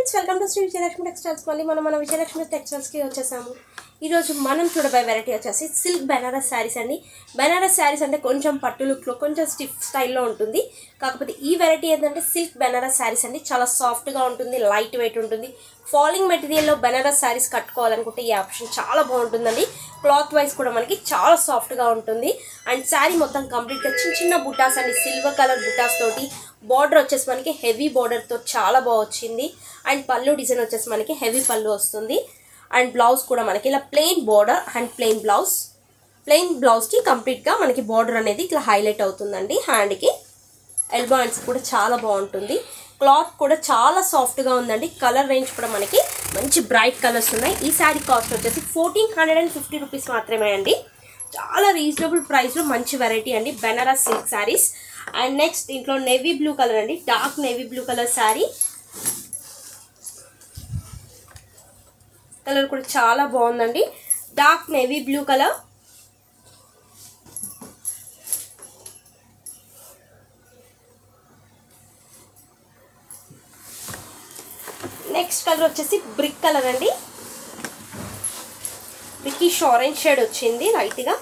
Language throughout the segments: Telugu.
Friends, welcome to Shri Vijayalakshmi textiles. మళ్ళీ మన విజయలక్ష్మి టెక్స్టైల్స్కి వచ్చేసాము. ఈరోజు మనం చూడబోయే వెరైటీ వచ్చేసి సిల్క్ బెనారస్ శారీస్ అండి. బెనారస్ శారీస్ అంటే కొంచెం పట్టు లుక్లో కొంచెం స్టిఫ్ స్టైల్లో ఉంటుంది. కాకపోతే ఈ వెరైటీ ఏంటంటే సిల్క్ బెనారస్ శారీస్ అండి. చాలా సాఫ్ట్గా ఉంటుంది, లైట్ వెయిట్ ఉంటుంది. ఫాలింగ్ మెటీరియల్లో బెనారస్ శారీస్ కట్టుకోవాలనుకుంటే ఈ ఆప్షన్ చాలా బాగుంటుందండి. క్లాత్ వైజ్ కూడా మనకి చాలా సాఫ్ట్గా ఉంటుంది. అండ్ శారీ మొత్తం కంప్లీట్గా చిన్న బుటాస్ అండి, సిల్వర్ కలర్ బుటాస్ తోటి. బార్డర్ వచ్చేసి మనకి హెవీ బార్డర్తో చాలా బాగా వచ్చింది. అండ్ పళ్ళు డిజైన్ వచ్చేసి మనకి హెవీ పళ్ళు వస్తుంది. అండ్ బ్లౌజ్ కూడా మనకి ఇలా ప్లెయిన్ బార్డర్ అండ్ ప్లెయిన్ బ్లౌజ్కి కంప్లీట్గా మనకి బార్డర్ అనేది ఇట్లా హైలైట్ అవుతుందండి. హ్యాండ్కి ఎల్బో హ్యాండ్స్ కూడా చాలా బాగుంటుంది. క్లాత్ కూడా చాలా సాఫ్ట్గా ఉందండి. కలర్ రేంజ్ కూడా మనకి మంచి బ్రైట్ కలర్స్ ఉన్నాయి. ఈ శారీ కాస్ట్ వచ్చేసి 1450 రూపీస్ మాత్రమే అండి. చాలా రీజనబుల్ ప్రైస్లో మంచి వెరైటీ అండి Banaras silk saris. And next ఇంట్లో నేవీ బ్లూ కలర్ అండి, dark navy blue colour sari. Colour కూడా చాలా బాగుందండి, dark navy blue colour. Next colour వచ్చేసి బ్రిక్ కలర్ అండి, బ్రికిష్ ఆరెంజ్ షేడ్ వచ్చింది లైట్గా.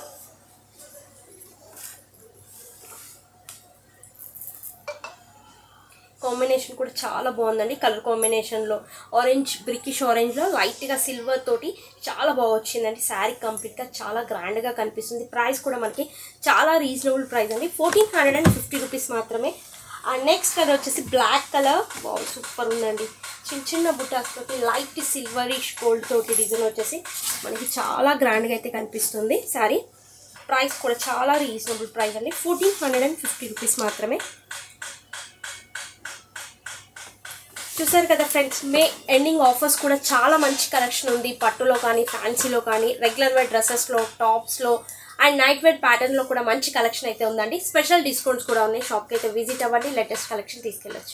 కాంబినేషన్ కూడా చాలా బాగుందండి. కలర్ కాంబినేషన్లో ఆరెంజ్, బ్రికిష్ ఆరెంజ్లో లైట్గా సిల్వర్ తోటి చాలా బాగా వచ్చిందండి. శారీ కంప్లీట్గా చాలా గ్రాండ్గా కనిపిస్తుంది. ప్రైస్ కూడా మనకి చాలా రీజనబుల్ ప్రైస్ అండి, 1450 రూపీస్ మాత్రమే. అండ్ నెక్స్ట్ కలర్ వచ్చేసి బ్లాక్ కలర్. సూపర్ ఉందండి, చిన్న బుటాస్ తోటి లైట్ సిల్వరిష్ గోల్డ్ తోటి డిజైన్ వచ్చేసి మనకి చాలా గ్రాండ్గా అయితే కనిపిస్తుంది శారీ. ప్రైస్ కూడా చాలా రీజనబుల్ ప్రైస్ అండి, 1450 రూపీస్ మాత్రమే. చూసారు కదా ఫ్రెండ్స్, మే ఎండింగ్ ఆఫర్స్ కూడా చాలా మంచి కలెక్షన్ ఉంది. పట్టులో కానీ, ఫ్యాన్సీలో కానీ, రెగ్యులర్ వేర్ డ్రెస్సెస్లో, టాప్స్లో అండ్ నైట్ వేర్ ప్యాటర్న్లో కూడా మంచి కలెక్షన్ అయితే ఉందండి. స్పెషల్ డిస్కౌంట్స్ కూడా ఉన్నాయి. షాప్కి అయితే విజిట్ అవ్వండి, లేటెస్ట్ కలెక్షన్ తీసుకెళ్ళచ్చు.